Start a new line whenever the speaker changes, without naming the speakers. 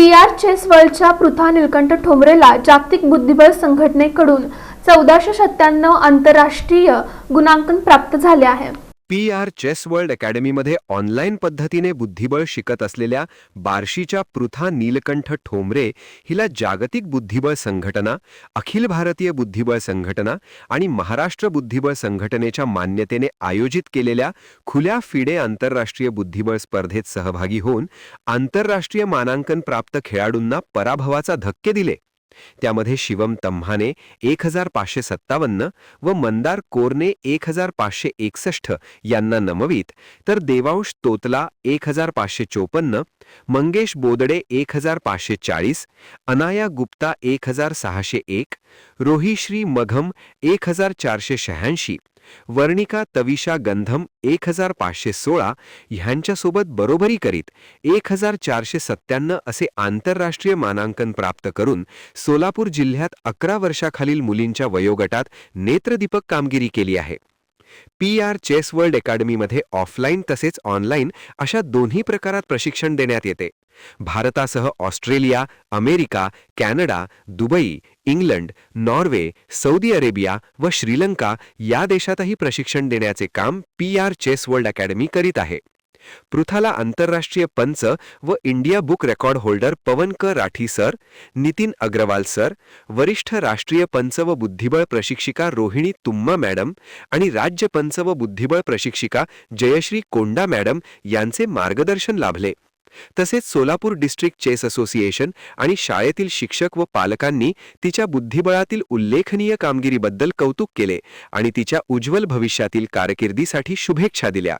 PR chess वर्ल्डच्या Pritha Nilkanth ठोंबरेला जागतिक बुद्धिबळ संघटनेकडून 1497 आंतरराष्ट्रीय गुणांकन प्राप्त झाले आहे.
PR चेस वर्ल्ड अकॅडमीमध्ये ऑनलाईन पद्धतीने बुद्धिबळ शिकत असलेल्या बार्शीच्या पृथा नीलकंठ ठोंबरे हिला जागतिक बुद्धिबळ संघटना, अखिल भारतीय बुद्धिबळ संघटना आणि महाराष्ट्र बुद्धिबळ संघटनेच्या मान्यतेने आयोजित केलेल्या खुल्या फिडे आंतरराष्ट्रीय बुद्धिबळ स्पर्धेत सहभागी होऊन आंतरराष्ट्रीय मानांकन प्राप्त खेळाडूंना पराभवाचा धक्के दिले. त्यामध्ये शिवम तम्हाने 1557 व मंदार कोरने 1561 यांना नमवीत, तर देवांश तोतला 1554, मंगेश बोदडे 1540, अनाया गुप्ता 1601, रोहिश्री मघम 1486, वर्णिका तविशा गंधम 1516 ह्यांच्यासोबत बरोबरी करीत 1497 असे आंतरराष्ट्रीय मानांकन प्राप्त करून सोलापूर जिल्ह्यात 11 वर्षाखालील मुलींच्या वयोगटात नेत्रदीपक कामगिरी केली आहे. PR चेस वर्ल्ड अकॅडमीमध्ये ऑफलाईन तसेच ऑनलाईन अशा दोन्ही प्रकारात प्रशिक्षण देण्यात येते. भारतासह Australia, America, Canada, Dubai, England, Norway, Saudi Arabia व श्रीलंका या देशातही प्रशिक्षण देण्याचे काम PR चेस वर्ल्ड अकॅडमी करीत आहे. पृथाला आंतरराष्ट्रीय पंच व इंडिया बुक रेकॉर्ड होल्डर पवन क राठी सर, नितीन अग्रवाल सर, वरिष्ठ राष्ट्रीय पंच व बुद्धिबळ प्रशिक्षिका रोहिणी तुम्मा मॅडम आणि राज्य पंच व बुद्धिबळ प्रशिक्षिका जयश्री कोंडा मॅडम यांचे मार्गदर्शन लाभले. तसेच सोलापूर डिस्ट्रिक्ट चेस असोसिएशन आणि शाळेतील शिक्षक व पालकांनी तिच्या बुद्धिबळातील उल्लेखनीय कामगिरीबद्दल कौतुक केले आणि तिच्या उज्ज्वल भविष्यातील कारकिर्दीसाठी शुभेच्छा दिल्या.